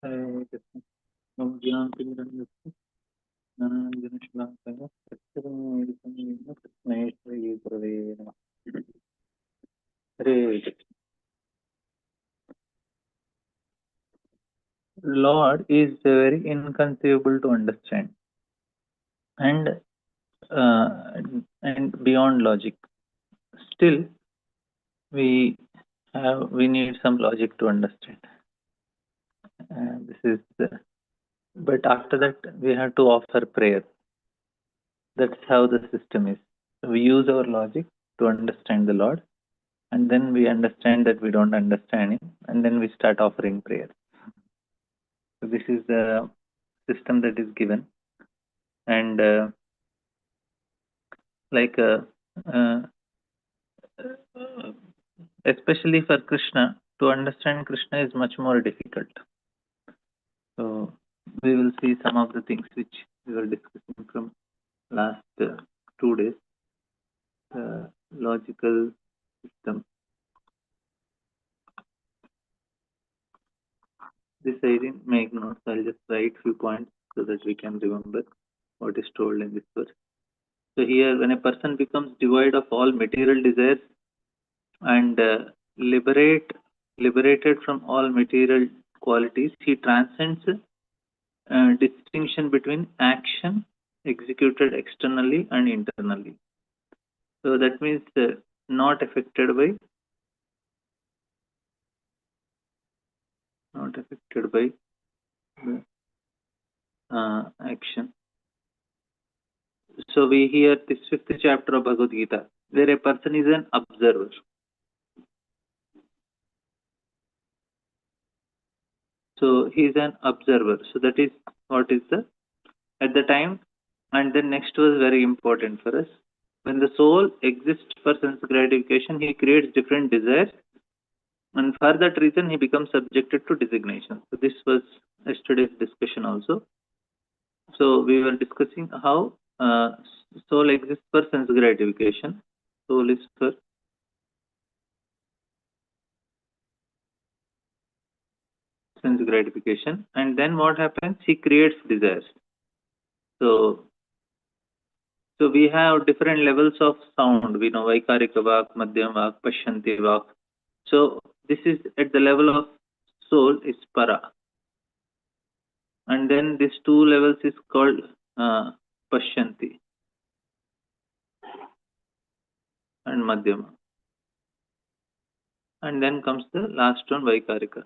Hare Krishna. Om Jnanti Mirandasya Jnananjana Shalakaya Satyavam Krishneshwari Prave Namaha. Hare Krishna. Lord is very inconceivable to understand and uh, and beyond logic. Still, we need some logic to understand. This is but after that we have to offer prayer. That's how the system is. We use our logic to understand the Lord, and then we understand that we don't understand Him, and then we start offering prayer. So this is the system that is given, and like uh, especially for Krishna, to understand Krishna is much more difficult. So we will see some of the things which we were discussing from last 2 days. Logical system. This I didn't make notes. I'll just write few points so that we can remember what is told in this verse. So here, when a person becomes devoid of all material desires and liberated from all material qualities, he transcends distinction between action executed externally and internally. So that means not affected by action. So we hear this 5th chapter of Bhagavad Gita, where a person is an observer. So he is an observer. So that is what is the at the time. And then next was very important for us. When the soul exists for sense gratification, he creates different desires, and for that reason he becomes subjected to designation. So this was yesterday's discussion also. So we were discussing how soul exists for sense gratification. Soul is for sense gratification, and then what happens? He creates desires. So we have different levels of sound. We know Vaikarika Vak, Madhyam Vak, Pashyanti Vak. So this is at the level of soul is para, and then these two levels is called Pashyanti and Madhyama, and then comes the last one Vaikarika.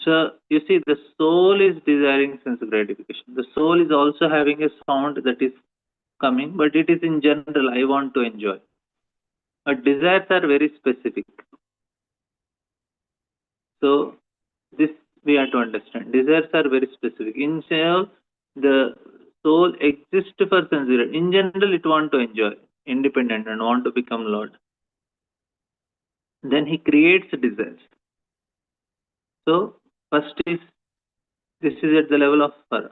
So you see, the soul is desiring sense gratification. The soul is also having a sound that is coming, but it is in general, I want to enjoy. But desires are very specific. So this we have to understand. Desires are very specific. In general, the soul exists for sense gratification. In general, it want to enjoy, independent, and want to become Lord. Then he creates desires. So first is this is at the level of para.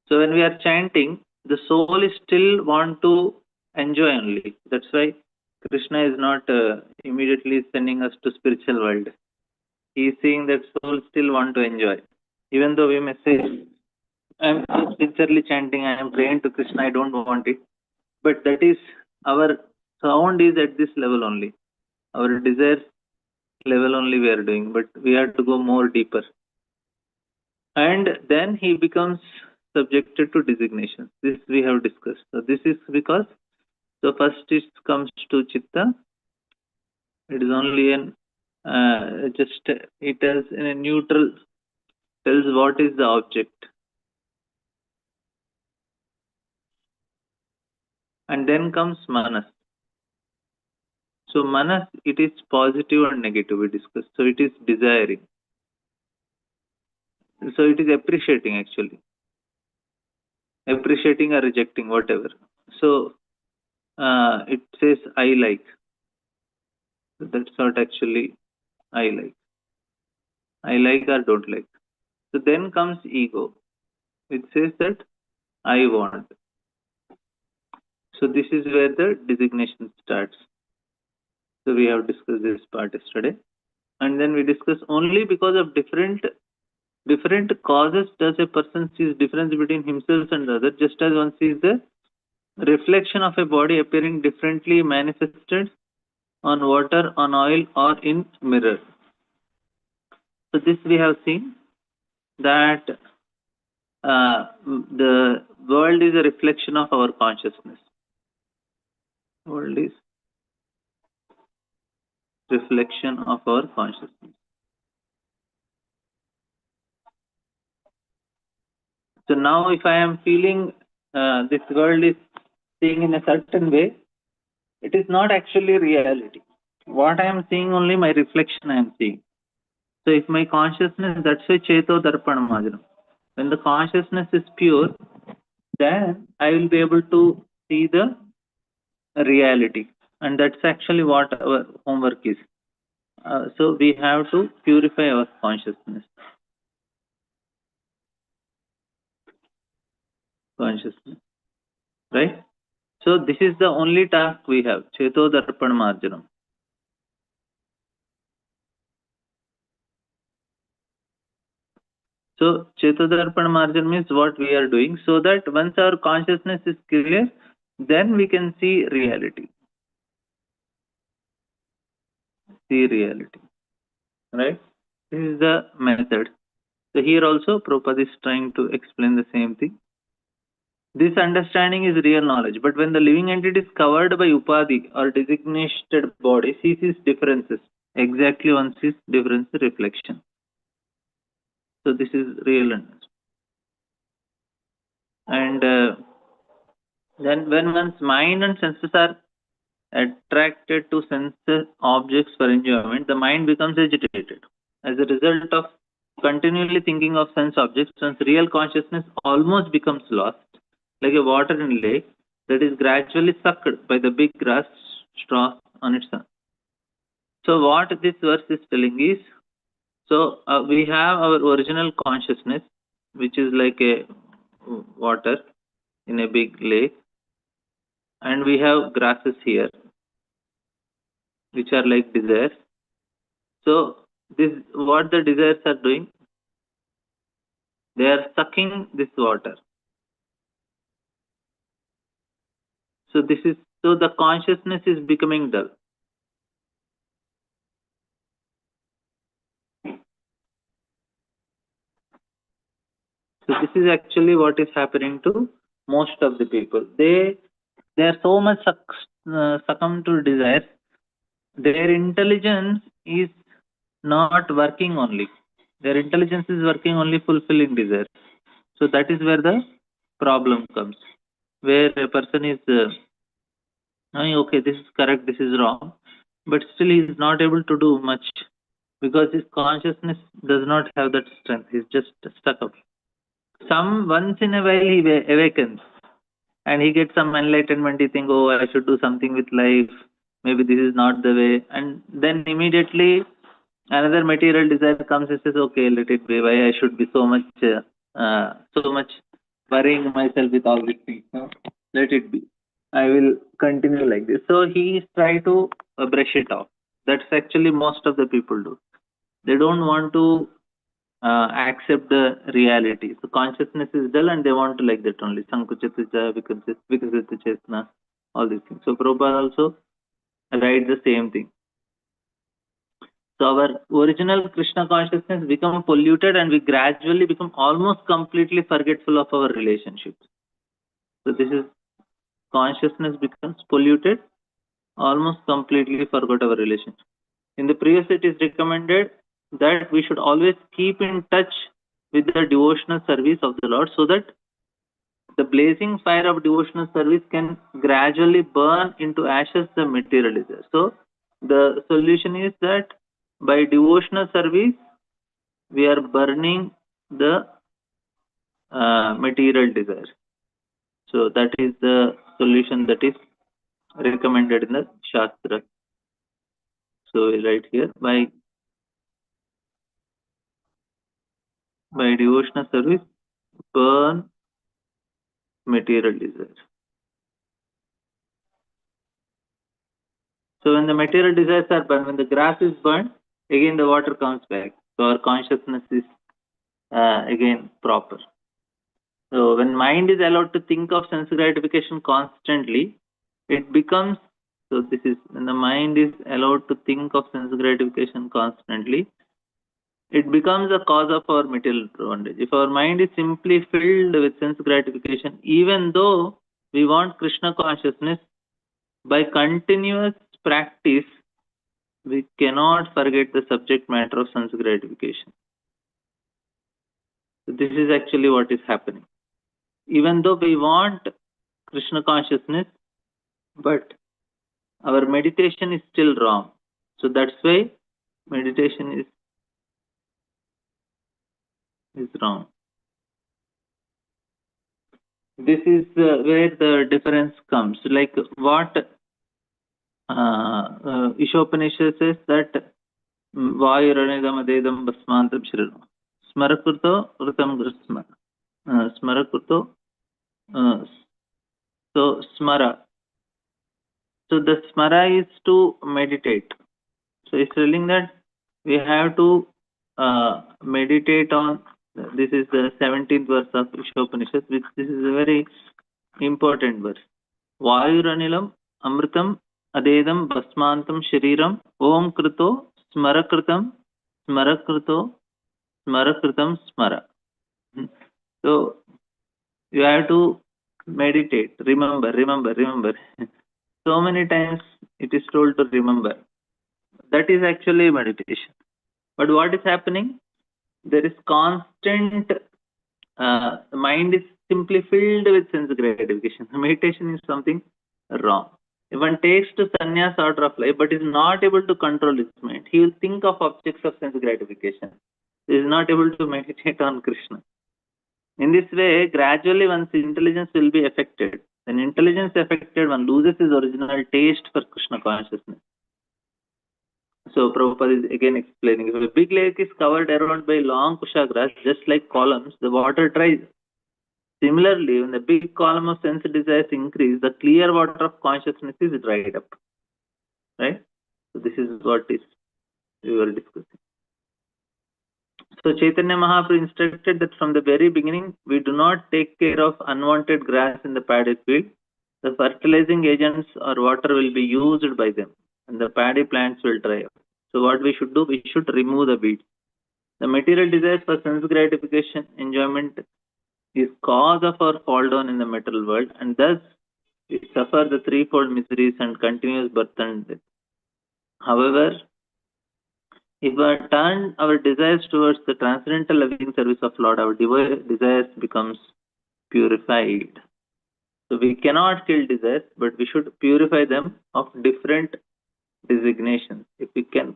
So when we are chanting, the soul is still want to enjoy only. That's why Krishna is not immediately sending us to spiritual world. He is seeing that soul still want to enjoy. Even though we may say, I am sincerely chanting, I am praying to Krishna, I don't want it. But that is our sound is at this level only. Our desires level only we are doing, but we have to go more deeper. And then he becomes subjected to designations. This we have discussed. So this is because first it comes to chitta. It is only an just it tells in a neutral tells what is the object, and then comes manas. So manas, it is positive and negative we discussed. So it is desiring. So it is appreciating actually, appreciating or rejecting whatever. So it says I like. So that's not actually I like. I like or don't like. So then comes ego. It says that I want. So this is where the designation starts. So we have discussed this part yesterday. And then we discuss only because of different different causes does a person sees difference between himself and other, just as one sees the reflection of a body appearing differently manifested on water, on oil, or in mirror. So this we have seen that the world is a reflection of our consciousness. World is reflection of our consciousness. So now if I am feeling this world is seeing in a certain way, it is not actually reality. What I am seeing, only my reflection I am seeing. So if my consciousness, that's why Cheto Darpana Majanam. When the consciousness is pure, then I will be able to see the reality. And that's actually what our homework is. So we have to purify our consciousness. Right? So this is the only task we have, Cheto Darpan Marjanam. So Cheto Darpan Marjanam means what we are doing, so that once our consciousness is clear, then we can see reality. See reality. Right? This is the method. So here also Prabhupada is trying to explain the same thing. This understanding is real knowledge, but when the living entity is covered by upadhi or designated body, he sees differences. Exactly one sees difference reflection. So this is real understanding. And then when one's mind and senses are attracted to sense objects for enjoyment, the mind becomes agitated. As a result of continually thinking of sense objects, one's real consciousness almost becomes lost, like a water in a lake that is gradually sucked by the big grass straws on its own. So what this verse is telling is, so we have our original consciousness, which is like a water in a big lake, and we have grasses here, which are like desires. So this, what the desires are doing, they are sucking this water. So this is, so the consciousness is becoming dull. So this is actually what is happening to most of the people. They are so much succumb to desires. Their intelligence is not working only. Their intelligence is working only fulfilling desires. So that is where the problem comes, where a person is knowing, okay, this is correct, this is wrong, but still he is not able to do much because his consciousness does not have that strength. He's just stuck up. Once in a while he awakens and he gets some enlightenment. He thinks, oh, I should do something with life. Maybe this is not the way. And then immediately another material desire comes and says, okay, let it be. Why I should be so much worrying myself with all these things? No? Let it be. I will continue like this. So he is trying to brush it off. That's actually most of the people do. They don't want to accept the reality. So consciousness is dull and they want to like that only. Sankuchitija, Vikasita Chesna, all these things. So Prabhupada also writes the same thing. So our original Krishna consciousness become polluted and we gradually become almost completely forgetful of our relationships. So this is, consciousness becomes polluted, almost completely forgot our relationship. In the previous it is recommended that we should always keep in touch with the devotional service of the Lord, so that the blazing fire of devotional service can gradually burn into ashes the material desire. So the solution is that by devotional service we are burning the material desire. So that is the solution that is recommended in the Shastra. So we write here, by devotional service, burn material desire. So when the material desires are burned, when the grass is burned, again the water comes back. So our consciousness is again proper. So when mind is allowed to think of sense gratification constantly, it becomes, so this is when the mind is allowed to think of sense gratification constantly, it becomes a cause of our material bondage. If our mind is simply filled with sense gratification, even though we want Krishna consciousness, by continuous practice, we cannot forget the subject matter of sense gratification. So this is actually what is happening. Even though we want Krishna consciousness, but our meditation is still wrong. So that's why meditation is wrong. This is where the difference comes. Like what Ishopanishad says that Vayuranidam Adedam Basmantam Shriram Smarakurto Rutam Grisma Smarakurto so Smara. So the Smara is to meditate. So it's telling that we have to meditate on, this is the 17th verse of Ishopanishad, which this is a very important verse. Vayuranilam Amritam Adedam Basmantam Shariram Om Krito Smarakritam Smarakruto Smarakritam Smara. So you have to meditate, remember. So many times it is told to remember. That is actually meditation. But what is happening? There is constant, the mind is simply filled with sense gratification. Meditation is something wrong. If one takes to sannyas order of life but is not able to control his mind, he will think of objects of sense gratification. He is not able to meditate on Krishna. In this way, gradually one's intelligence will be affected. When intelligence is affected, one loses his original taste for Krishna consciousness. So Prabhupada is again explaining, if a big lake is covered around by long kushagrass, just like columns, the water dries. Similarly, when the big column of sense desires increase, the clear water of consciousness is dried up. Right? So this is what is we were discussing. So Chaitanya Mahaprabhu instructed that from the very beginning, we do not take care of unwanted grass in the paddy field. The fertilizing agents or water will be used by them, and the paddy plants will dry up. So what we should do, we should remove the weeds. The material desires for sense gratification, enjoyment is cause of our fall down in the material world, and thus we suffer the threefold miseries and continuous birth and death. However, if we turn our desires towards the transcendental loving service of Lord, our desires becomes purified. So we cannot kill desires, but we should purify them of different designations if we can.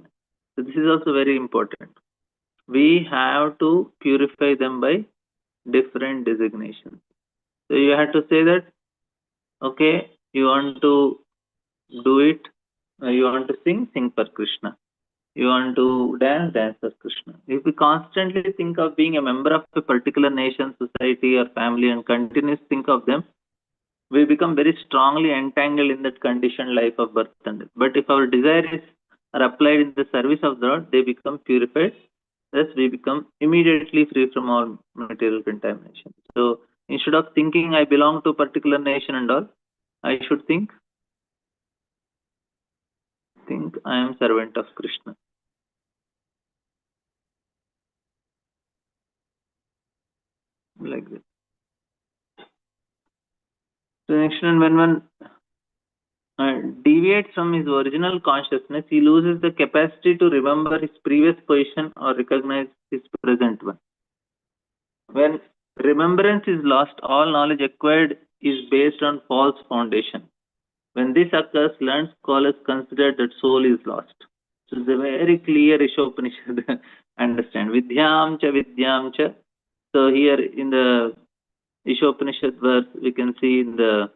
So this is also very important. We have to purify them by different designations. So you have to say that, okay, you want to do it, you want to sing for Krishna. You want to dance for Krishna. If we constantly think of being a member of a particular nation, society or family and continuously think of them, we become very strongly entangled in that conditioned life of birth and death. But if our desires are applied in the service of the Lord, they become purified. Thus, we become immediately free from all material contamination. So, instead of thinking I belong to a particular nation and all, I should think I am servant of Krishna. Like that. So, next one, when one deviates from his original consciousness, he loses the capacity to remember his previous position or recognize his present one. When remembrance is lost, all knowledge acquired is based on false foundation. When this occurs, learned scholars consider that soul is lost. So it's a very clear Ishopanishad understand. Vidyam cha. So here in the Ishopanishad verse, we can see in the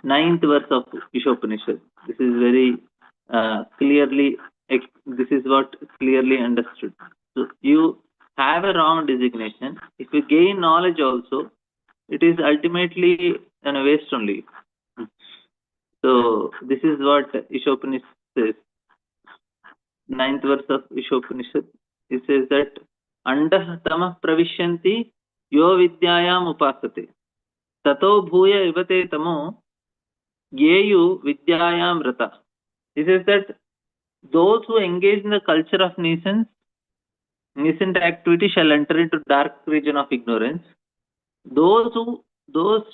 9th verse of Ishopanishad. This is very clearly, this is what clearly understood. So you have a wrong designation. If you gain knowledge also, it is ultimately a waste only. So this is what Ishopanishad says. 9th verse of Ishopanishad. It says that Andah tamah pravishyanti yo vidyayam upasate. Tato bhuya ivate tamo yeyu vidyayam rata. This is that those who engage in the culture of nascent activity shall enter into dark region of ignorance. Those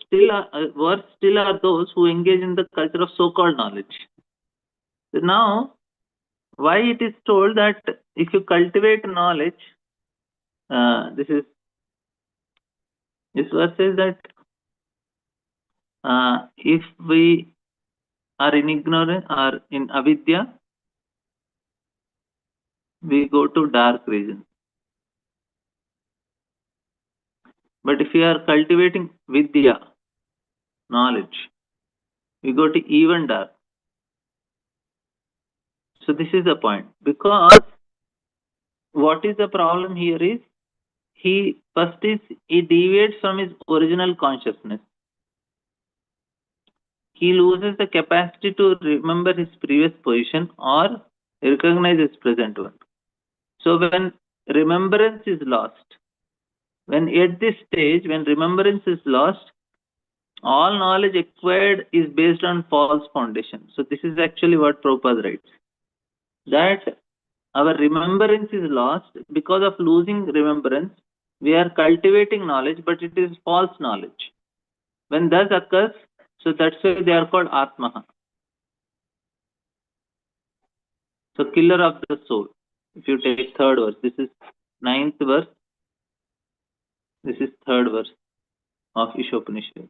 still are worse still are those who engage in the culture of so-called knowledge. So now, why it is told that if you cultivate knowledge, this verse says that if we are in ignorance or in avidya, we go to dark region. But if we are cultivating vidya, knowledge, we go to even dark. So this is the point. Because what is the problem here is he deviates from his original consciousness. He loses the capacity to remember his previous position or recognize his present one. So when remembrance is lost, when at this stage, when remembrance is lost, all knowledge acquired is based on false foundation. So this is actually what Prabhupada writes. That our remembrance is lost because of losing remembrance. We are cultivating knowledge, but it is false knowledge. When this occurs, so that's why they are called Atmaha. So killer of the soul. If you take third verse, this is 9th verse. This is third verse of Ishopanishad.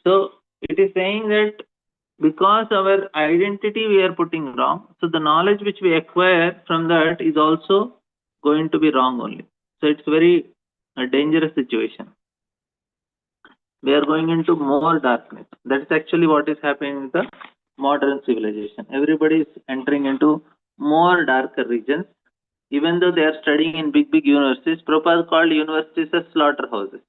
So it is saying that because our identity we are putting wrong, so the knowledge which we acquire from that is also going to be wrong only. So it's very a dangerous situation. We are going into more darkness. That's actually what is happening in the modern civilization. Everybody is entering into more darker regions. Even though they are studying in big universities, Prabhupada called universities as slaughterhouses.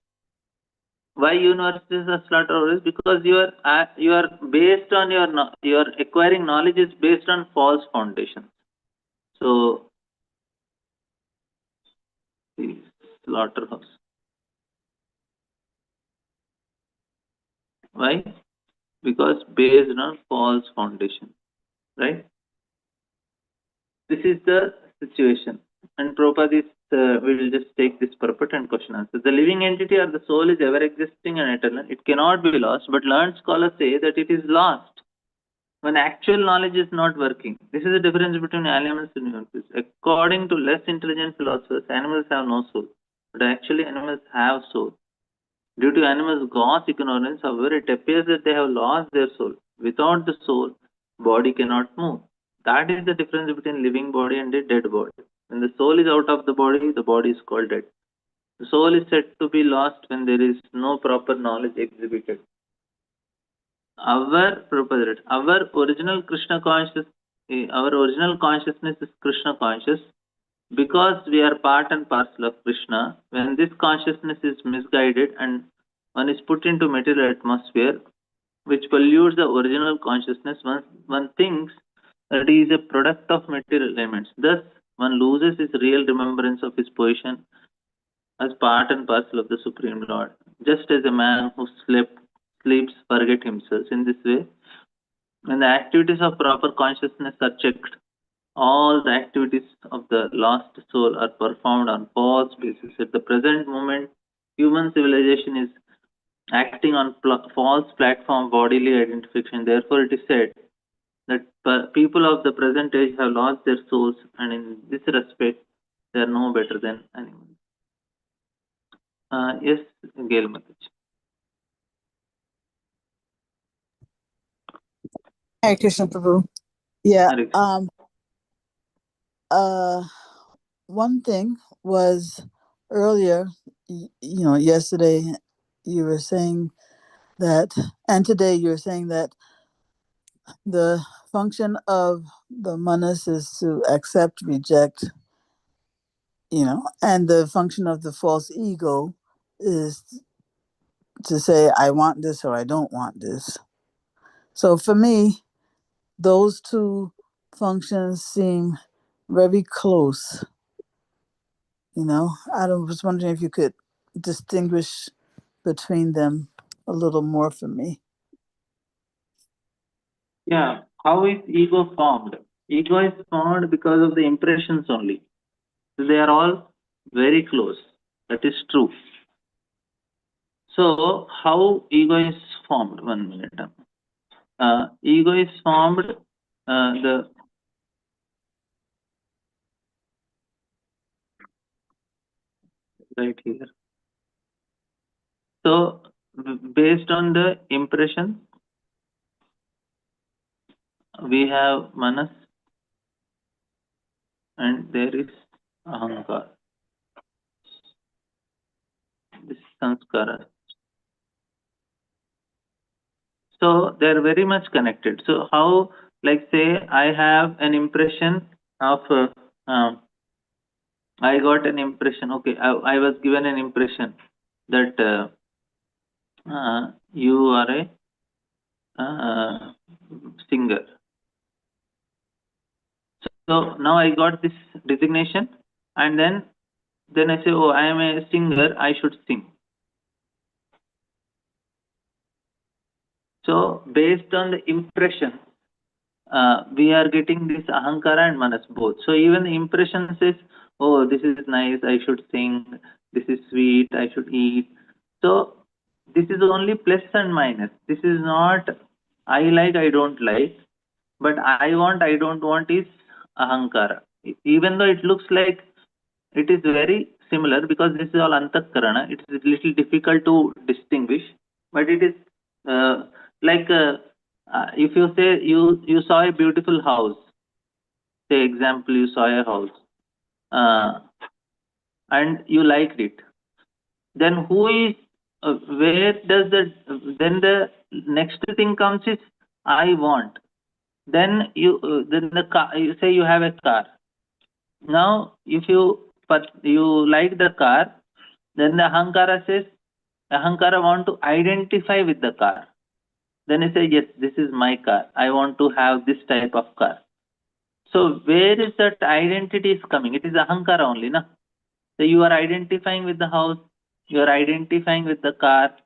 Why universities are slaughterhouses? Because you are based on your acquiring knowledge is based on false foundations. So slaughterhouse. Why? Because based on false foundation, right? This is the situation. And Prabhupada is, we will just take this purport and question answer. The living entity or the soul is ever existing and eternal. It cannot be lost, but learned scholars say that it is lost when actual knowledge is not working. This is the difference between animals and humans. According to less intelligent philosophers, animals have no soul, but actually animals have soul. Due to animals' gross ignorance, however, it appears that they have lost their soul. Without the soul, body cannot move. That is the difference between living body and a dead body. When the soul is out of the body is called dead. The soul is said to be lost when there is no proper knowledge exhibited. Our original Krishna conscious, our original consciousness is Krishna conscious. Because we are part and parcel of Krishna, when this consciousness is misguided and one is put into material atmosphere, which pollutes the original consciousness, one thinks that he is a product of material elements. Thus, one loses his real remembrance of his position as part and parcel of the Supreme Lord. Just as a man who sleeps forget himself. In this way, when the activities of proper consciousness are checked, all the activities of the lost soul are performed on false basis. At the present moment, human civilization is acting on false platform bodily identification. Therefore, it is said that people of the present age have lost their souls, and in this respect, they are no better than animals. Yes, Gail Mataj. Hare Krishna Prabhu. Yeah. One thing was earlier, yesterday you were saying that, and today you were saying that the function of the manas is to accept, reject, and the function of the false ego is to say, I want this or I don't want this. So for me, those two functions seem very close. I was wondering if you could distinguish between them a little more for me. Yeah. How is ego formed? Ego is formed because of the impressions only. So they are all very close. That is true. So how ego is formed? 1 minute. Ego is formed the right here. So based on the impression, we have manas and there is ahankar. This is sanskara. So they are very much connected. So how, like say, I have an impression of, I got an impression. Okay, I was given an impression that you are a singer. So now I got this designation, and then I say, oh, I am a singer. I should sing. So based on the impression, we are getting this ahankara and manas both. So even the impression says, oh, this is nice, I should sing, this is sweet, I should eat. So this is only plus and minus. This is not I like, I don't like, but I want, I don't want is ahankara. Even though it looks like it is very similar because this is all antakarana, it is a little difficult to distinguish, but it is like if you say you saw a beautiful house, say example you saw a house uh, and you liked it, then who is where does the then the next thing comes is I want. Then then the car, you say you have a car. Now if you like the car, then the ahankara says ahankara want to identify with the car. Then you say yes, this is my car, I want to have this type of car. So where is that identity is coming? It is ahankara only, na? So you are identifying with the house, you are identifying with the car.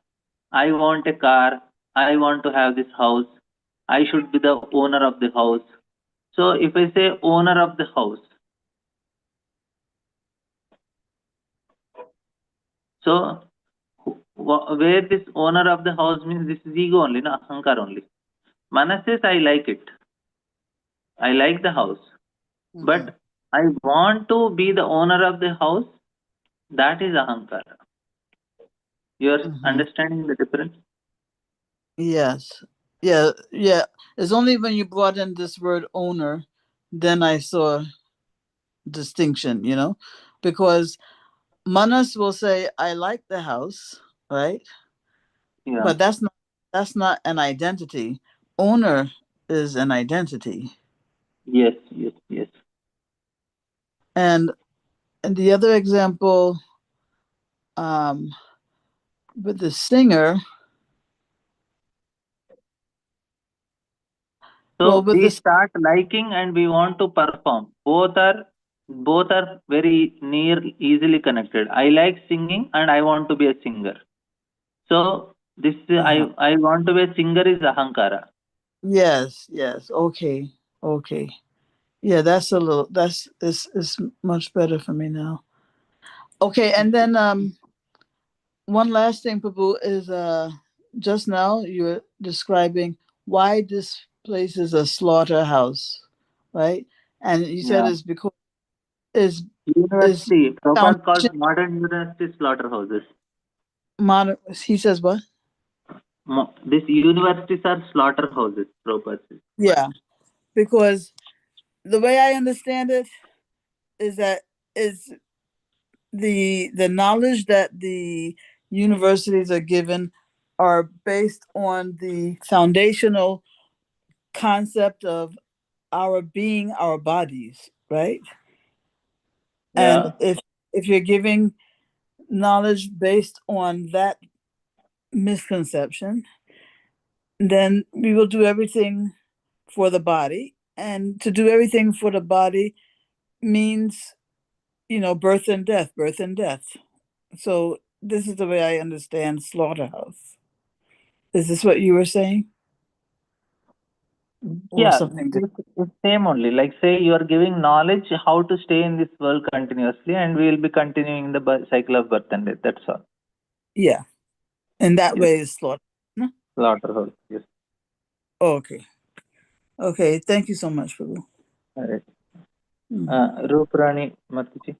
I want a car, I want to have this house, I should be the owner of the house. So if I say owner of the house, so where this owner of the house means this is ego only, na? Ahankara only. Manas says I like it, I like the house, but I want to be the owner of the house. That is ahankara. You are understanding the difference? Yes. Yeah. It's only when you brought in this word owner, then I saw distinction, because Manas will say, I like the house, right? Yeah. But that's not an identity. Owner is an identity. Yes. And the other example, with the singer. So we start liking and we want to perform. Both are very near, easily connected. I like singing and I want to be a singer. So this I want to be a singer is ahankara. Yes. Okay. Yeah, that's it's much better for me now. Okay, and then one last thing, Prabhu, is just now you were describing why this place is a slaughterhouse, right? And you said Yeah. it's because is University. Prabhupada calls foundation modern university slaughterhouses. modern. He says what? These universities are slaughterhouses, Prabhupada says. Yeah, because the way I understand it is that is the knowledge that the universities are given are based on the foundational concept of our being our bodies, right? And Yeah. if you're giving knowledge based on that misconception, then we will do everything for the body, and to do everything for the body means birth and death, birth and death. So this is the way I understand slaughterhouse. Is this what you were saying? Or Yeah, something different? it's same only. Like say you are giving knowledge how to stay in this world continuously, and we will be continuing the cycle of birth and death. That's all. Yeah. And that Yes, way is slaughter. No? slaughterhouse. Yes. Okay. Okay. Thank you so much, Prabhu. All right. Mm. Ruprani Mataji.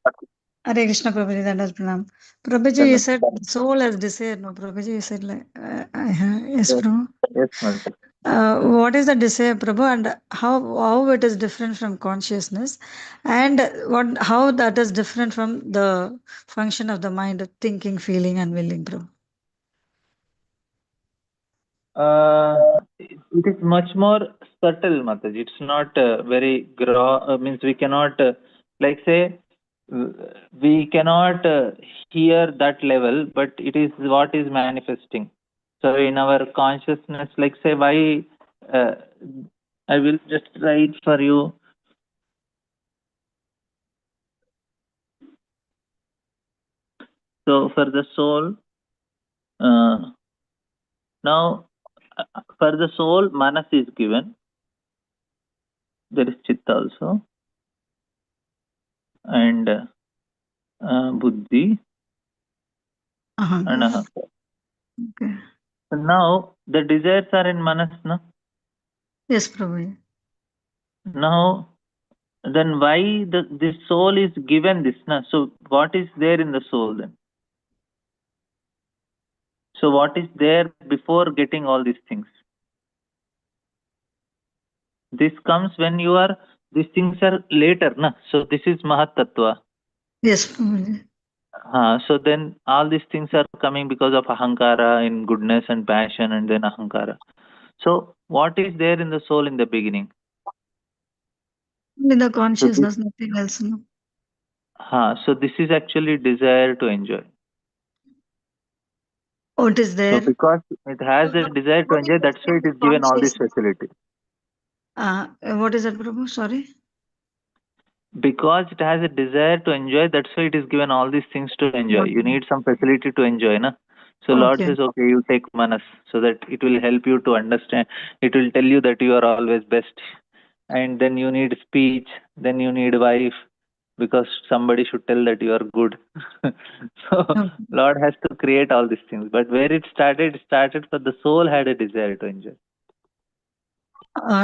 Hare Krishna, Prabhuji, Dandas Pranam. Prabhuji, you said soul has desire, no? Prabhuji, you said like, yes, Yes, Prabhu. yes, Mataji. What is the desire, Prabhu, and how it is different from consciousness, and how that is different from the function of the mind, thinking, feeling, and willing, Prabhu? It is much more subtle, Mataji. It's not very means we cannot, like say, we cannot hear that level, but it is what is manifesting. So in our consciousness, like say, why, uh, I will just write for you. So for the soul, now for the soul, manas is given. There is chitta also, and buddhi and Ahankar. ahankara. Okay. So now the desires are in manas, no? Yes, Prabhu. Now then why this soul is given this, na? So what is there in the soul then? So what is there before getting all these things? This comes when you are, these things are later, na? So this is Mahat Tattva. Yes, Prabhu. So then all these things are coming because of ahankara in goodness and passion and then ahankara. So what is there in the soul in the beginning? Only the So this, consciousness, nothing else, no? so this is actually desire to enjoy. Oh, it is So there. because it has a desire to enjoy, that's why it is given all these facilities. What is that, Prabhu? Sorry. Because it has a desire to enjoy, that's why it is given all these things to enjoy. You need some facility to enjoy, na? So Lord Okay. says, okay, you take manas, so that it will help you to understand. It will tell you that you are always best. And then you need speech, then you need wife, because somebody should tell that you are good. So Okay. Lord has to create all these things. But where it started for the soul had a desire to enjoy.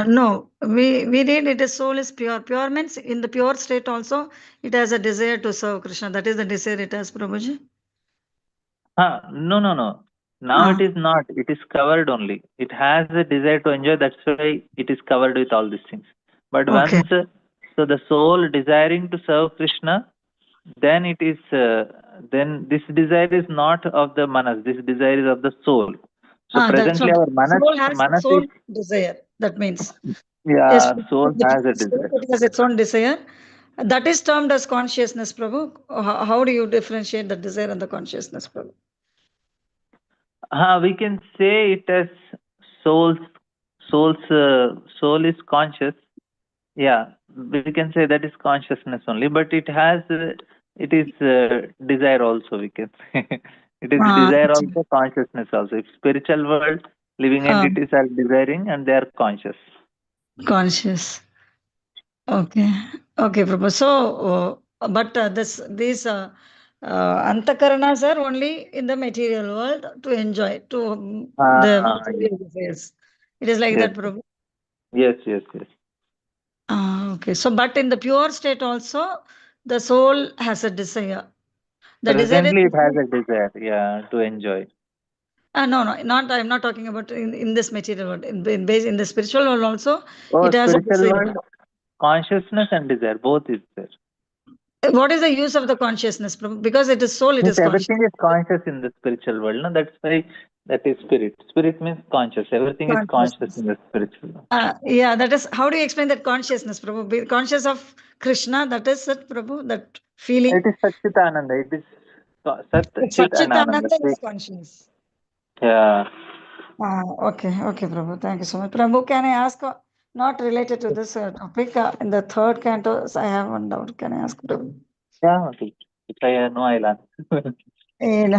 No, we read it is soul is pure. Pure means in the pure state also it has a desire to serve Krishna. That is the desire it has, Prabhuji. No, no, no. Now it Ah, is not. It is covered only. It has a desire to enjoy. That's why it is covered with all these things. But okay. once, so the soul desiring to serve Krishna, then it is, then this desire is not of the manas. This desire is of the soul. So That's presently what our soul has manas its is, own desire. That means yes, yeah, soul the has a pure state desire. it has its own desire. That is termed as consciousness, Prabhu. How do you differentiate the desire and the consciousness, Prabhu? We can say it as soul's, soul is conscious. Yeah, we can say that is consciousness only, but it has, it is desire also, we can say. It is desire Actually, also, consciousness also. If spiritual world, living entities are desiring and they are conscious. conscious. Okay, okay, Prabhu. So, but these antakaranas are only in the material world to enjoy, to the Yes, material desires. It is like yes, that, Prabhu. yes, yes, yes. Okay. So, but in the pure state also, the soul has a desire. The desire Presently, it is has a desire, yeah, to enjoy. no, no, not. I'm not talking about in this material world. In the spiritual world also, Oh, it has a spiritual desire. world, consciousness and desire, both is there. What is the use of the consciousness, Prabhu? Because it is soul, it Means is conscious. everything is conscious in the spiritual world, no? That's why that is spirit. Spirit means conscious. Everything is conscious Consciousness. in the spiritual world. Yeah, that is. How do you explain that consciousness, Prabhu? Conscious of Krishna, that is it, Prabhu. That It feeling. is Satchitananda. It is Sat, Chit and Ananda. Satchitananda is conscious. Yeah. Okay, okay, Prabhu. Thank you so much. Prabhu, can I ask, not related to this topic, in the third canto, I have one doubt. Can I ask, Prabhu? Yeah, okay. If I know, I'll answer. In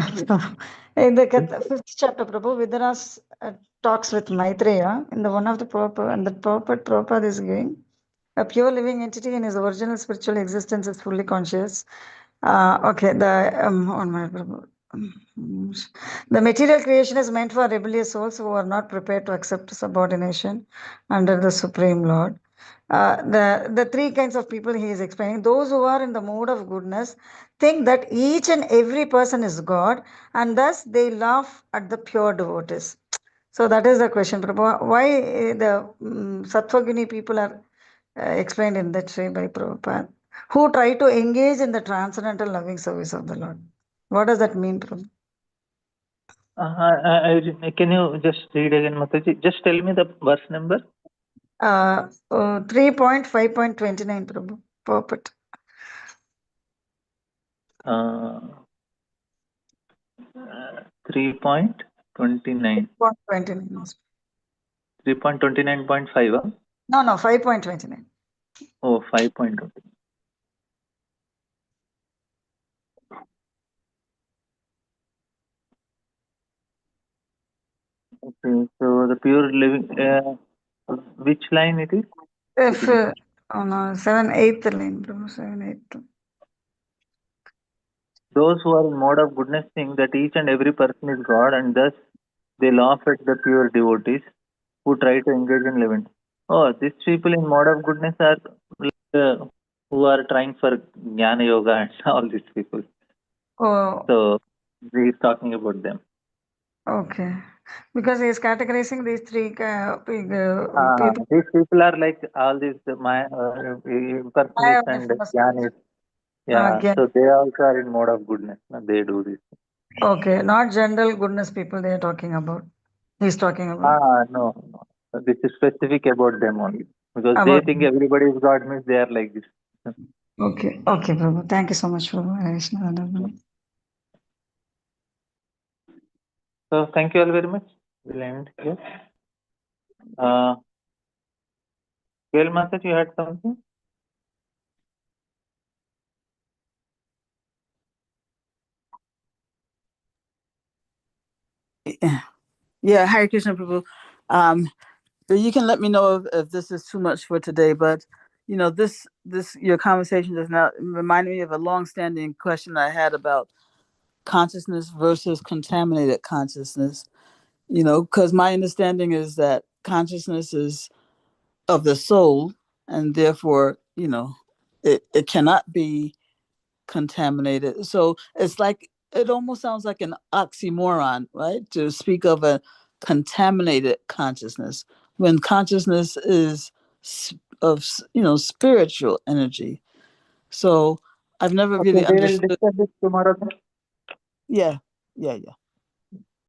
the fifth chapter, Prabhu, Vidyaras talks with Maitreya in the one of the purpose, and the Prabhupada is giving. A pure living entity in his original spiritual existence is fully conscious. Okay, one minute, Prabhu. The material creation is meant for rebellious souls who are not prepared to accept subordination under the Supreme Lord. The three kinds of people he is explaining: those who are in the mode of goodness think that each and every person is God, and thus they laugh at the pure devotees. So that is the question, Prabhu. Why the Sattvaguni people are explained in that way by Prabhupada, who try to engage in the transcendental loving service of the Lord. What does that mean, Prabhu? Can you just read again, Mataji? Just tell me the verse number. 3.5.29, Prabhu. Perfect. 3.29. 3.29. 3.29.5. No, 5.29. Oh, 5.29. Okay, so the pure living, which line it is? If, oh no, 7/8 line, Prabhu, 7/8. Those who are in mode of goodness think that each and every person is God, and thus they laugh at the pure devotees who try to engage in living. Oh, these people in mode of goodness are who are trying for Jnana Yoga and all these people. Oh, So he is talking about them. okay. Because he is categorizing these three people. These people are like all these I impersonalists only and focus on this. jnanis. Yeah, Okay. so they also are in mode of goodness. They do this. Okay, not general goodness people they are talking about. He's talking about. No, no. So this is specific about them only because they About. think everybody is God means they are like this. Okay. Okay, Prabhu. Thank you so much, Prabhu. Vaishnav. So thank you all very much. We'll end here. Uh, well, Master, you had something? Yeah, Hare Krishna Prabhu. You can let me know if this is too much for today, but this your conversation does not remind me of a long-standing question I had about consciousness versus contaminated consciousness. Because my understanding is that consciousness is of the soul, and therefore, it cannot be contaminated. So it's like it almost sounds like an oxymoron, right? To speak of a contaminated consciousness when consciousness is of spiritual energy. So I've never Okay, really we will understood. discuss this tomorrow. Then. Yeah, yeah, yeah.